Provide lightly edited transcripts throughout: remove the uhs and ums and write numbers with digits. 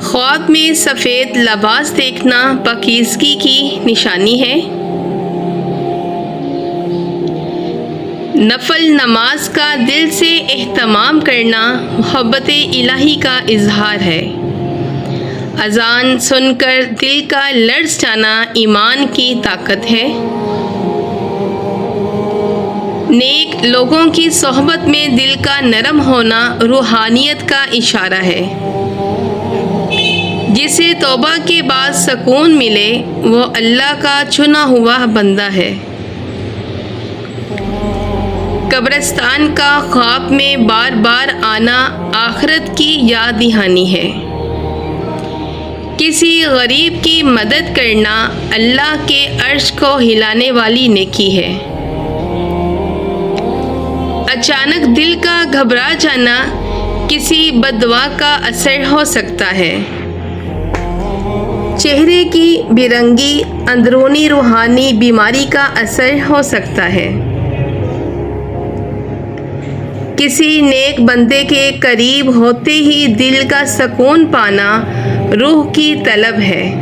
خواب میں سفید لباس دیکھنا پاکیزگی کی نشانی ہے۔ نفل نماز کا دل سے اہتمام کرنا محبت الہی کا اظہار ہے۔ اذان سن کر دل کا لرز جانا ایمان کی طاقت ہے۔ نیک لوگوں کی صحبت میں دل کا نرم ہونا روحانیت کا اشارہ ہے۔ جسے توبہ کے بعد سکون ملے وہ اللہ کا چنا ہوا بندہ ہے۔ قبرستان کا خواب میں بار بار آنا آخرت کی یاد دہانی ہے۔ کسی غریب کی مدد کرنا اللہ کے عرش کو ہلانے والی نیکی ہے۔ اچانک دل کا گھبرا جانا کسی بددعا کا اثر ہو سکتا ہے۔ چہرے کی بے رنگی اندرونی روحانی بیماری کا اثر ہو سکتا ہے۔ کسی نیک بندے کے قریب ہوتے ہی دل کا سکون پانا روح کی طلب ہے۔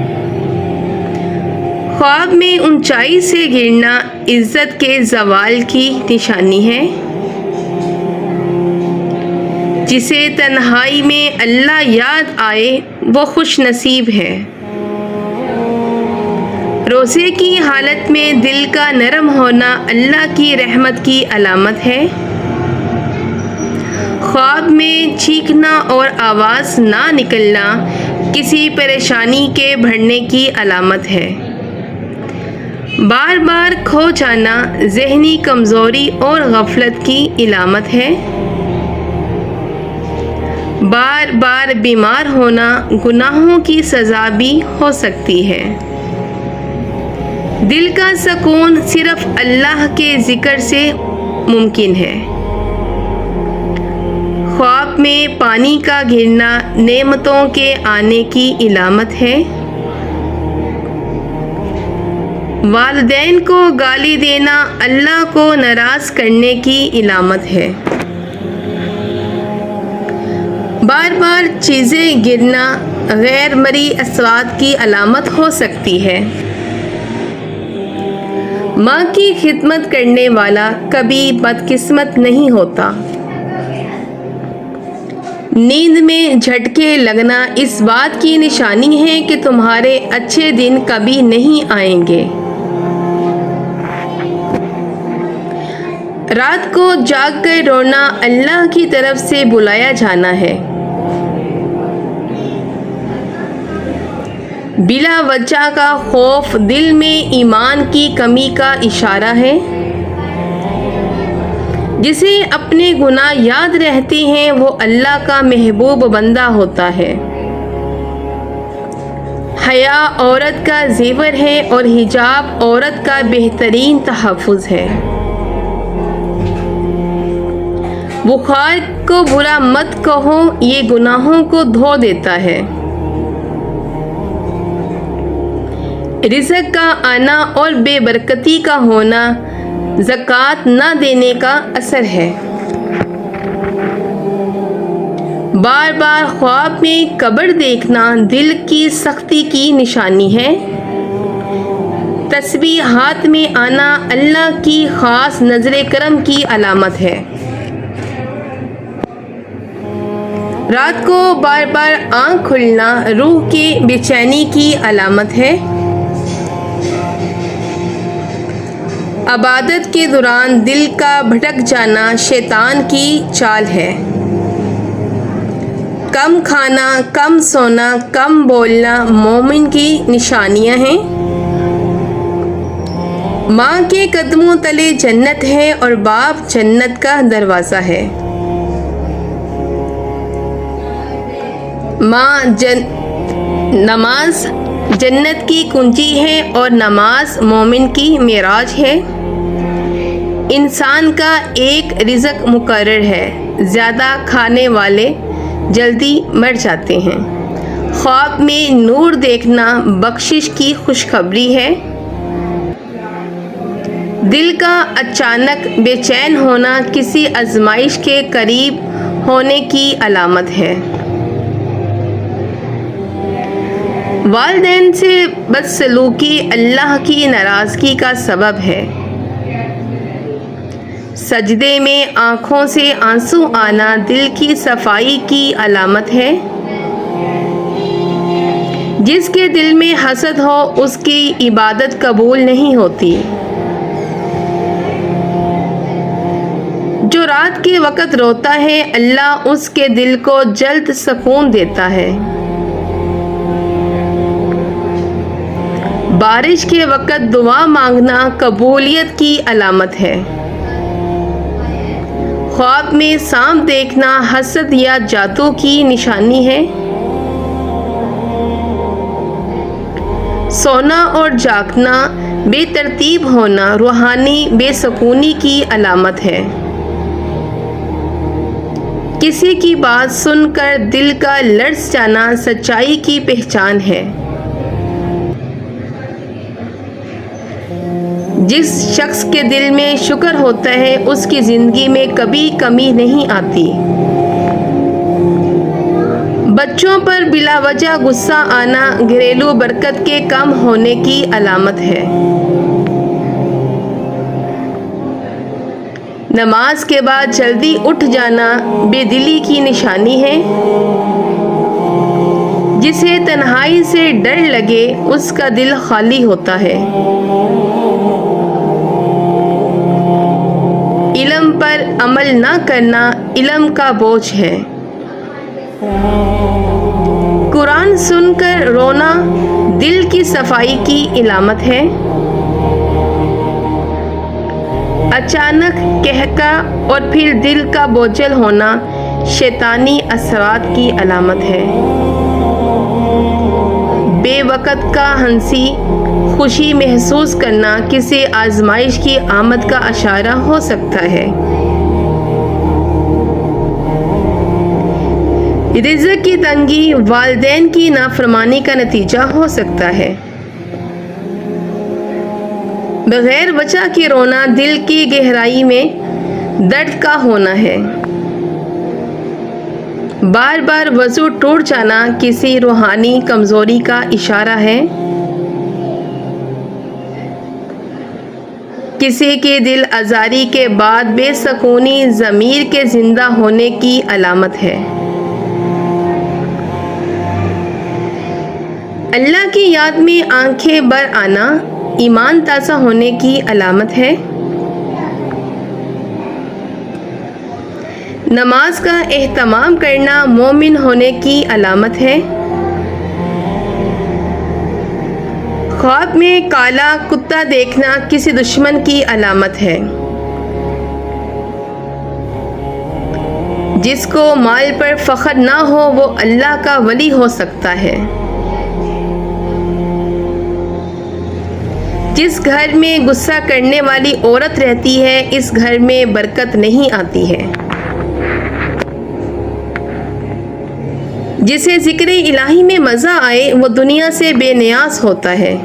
خواب میں اونچائی سے گرنا عزت کے زوال کی نشانی ہے۔ جسے تنہائی میں اللہ یاد آئے وہ خوش نصیب ہے۔ روزے کی حالت میں دل کا نرم ہونا اللہ کی رحمت کی علامت ہے۔ خواب میں چیخنا اور آواز نہ نکلنا کسی پریشانی کے بڑھنے کی علامت ہے۔ بار بار کھو جانا ذہنی کمزوری اور غفلت کی علامت ہے۔ بار بار بیمار ہونا گناہوں کی سزا بھی ہو سکتی ہے۔ دل کا سکون صرف اللہ کے ذکر سے ممکن ہے۔ خواب میں پانی کا گرنا نعمتوں کے آنے کی علامت ہے۔ والدین کو گالی دینا اللہ کو ناراض کرنے کی علامت ہے۔ بار بار چیزیں گرنا غیر مرئی اصوات کی علامت ہو سکتی ہے۔ ماں کی خدمت کرنے والا کبھی بدقسمت نہیں ہوتا۔ نیند میں جھٹکے لگنا اس بات کی نشانی ہے کہ تمہارے اچھے دن کبھی نہیں آئیں گے۔ رات کو جاگ کر رونا اللہ کی طرف سے بلایا جانا ہے۔ بلا وجہ کا خوف دل میں ایمان کی کمی کا اشارہ ہے۔ جسے اپنے گناہ یاد رہتے ہیں وہ اللہ کا محبوب بندہ ہوتا ہے۔ حیا عورت کا زیور ہے اور حجاب عورت کا بہترین تحفظ ہے۔ بخار کو برا مت کہو، یہ گناہوں کو دھو دیتا ہے۔ رزق کا آنا اور بے برکتی کا ہونا زکوٰۃ نہ دینے کا اثر ہے۔ بار بار خواب میں قبر دیکھنا دل کی سختی کی نشانی ہے۔ تسبیح ہاتھ میں آنا اللہ کی خاص نظر کرم کی علامت ہے۔ رات کو بار بار آنکھ کھلنا روح کی بے چینی کی علامت ہے۔ عبادت کے دوران دل کا بھٹک جانا شیطان کی چال ہے۔ کم کھانا، کم سونا، کم بولنا مومن کی نشانیاں ہیں۔ ماں کے قدموں تلے جنت ہے اور باپ جنت کا دروازہ ہے۔ نماز جنت کی کنجی ہے اور نماز مومن کی معراج ہے۔ انسان کا ایک رزق مقرر ہے، زیادہ کھانے والے جلدی مر جاتے ہیں۔ خواب میں نور دیکھنا بخشش کی خوشخبری ہے۔ دل کا اچانک بے چین ہونا کسی آزمائش کے قریب ہونے کی علامت ہے۔ والدین سے بدسلوکی اللہ کی ناراضگی کا سبب ہے۔ سجدے میں آنکھوں سے آنسو آنا دل کی صفائی کی علامت ہے۔ جس کے دل میں حسد ہو اس کی عبادت قبول نہیں ہوتی۔ جو رات کے وقت روتا ہے اللہ اس کے دل کو جلد سکون دیتا ہے۔ بارش کے وقت دعا مانگنا قبولیت کی علامت ہے۔ خواب میں سانپ دیکھنا حسد یا جادو کی نشانی ہے۔ سونا اور جاگنا، بے ترتیب ہونا روحانی بے سکونی کی علامت ہے۔ کسی کی بات سن کر دل کا لرز جانا سچائی کی پہچان ہے۔ جس شخص کے دل میں شکر ہوتا ہے اس کی زندگی میں کبھی کمی نہیں آتی۔ بچوں پر بلا وجہ غصہ آنا گھریلو برکت کے کم ہونے کی علامت ہے۔ نماز کے بعد جلدی اٹھ جانا بے دلی کی نشانی ہے۔ جسے تنہائی سے ڈر لگے اس کا دل خالی ہوتا ہے۔ علم پر عمل نہ کرنا علم کا بوجھ ہے۔ قرآن سن کر رونا دل کی صفائی کی علامت ہے۔ اچانک قہقہ اور پھر دل کا بوجھل ہونا شیطانی اثرات کی علامت ہے۔ بے وقت کا ہنسی خوشی محسوس کرنا کسی آزمائش کی آمد کا اشارہ ہو سکتا ہے۔ رزق کی تنگی والدین کی نافرمانی کا نتیجہ ہو سکتا ہے۔ بغیر وجہ کے رونا دل کی گہرائی میں درد کا ہونا ہے۔ بار بار وضو ٹوٹ جانا کسی روحانی کمزوری کا اشارہ ہے۔ کسی کے دل آزاری کے بعد بے سکونی ضمیر کے زندہ ہونے کی علامت ہے۔ اللہ کی یاد میں آنکھیں بھر آنا ایمان تازہ ہونے کی علامت ہے۔ نماز کا اہتمام کرنا مومن ہونے کی علامت ہے۔ خواب میں کالا کتا دیکھنا کسی دشمن کی علامت ہے۔ جس کو مال پر فخر نہ ہو وہ اللہ کا ولی ہو سکتا ہے۔ جس گھر میں غصہ کرنے والی عورت رہتی ہے اس گھر میں برکت نہیں آتی ہے۔ جسے ذکر الہی میں مزہ آئے وہ دنیا سے بے نیاز ہوتا ہے۔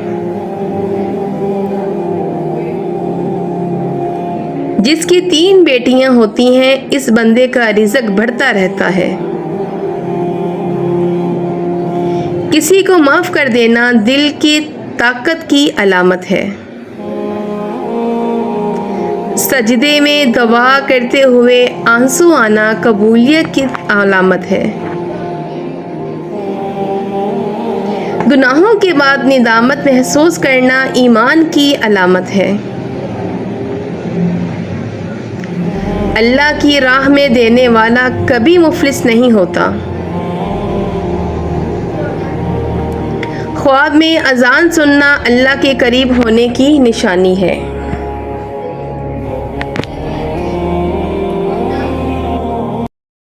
جس کی 3 بیٹیاں ہوتی ہیں اس بندے کا رزق بڑھتا رہتا ہے۔ کسی کو معاف کر دینا دل کی طاقت کی علامت ہے۔ سجدے میں دعا کرتے ہوئے آنسو آنا قبولیت کی علامت ہے۔ گناہوں کے بعد ندامت محسوس کرنا ایمان کی علامت ہے۔ اللہ کی راہ میں دینے والا کبھی مفلس نہیں ہوتا۔ خواب میں اذان سننا اللہ کے قریب ہونے کی نشانی ہے۔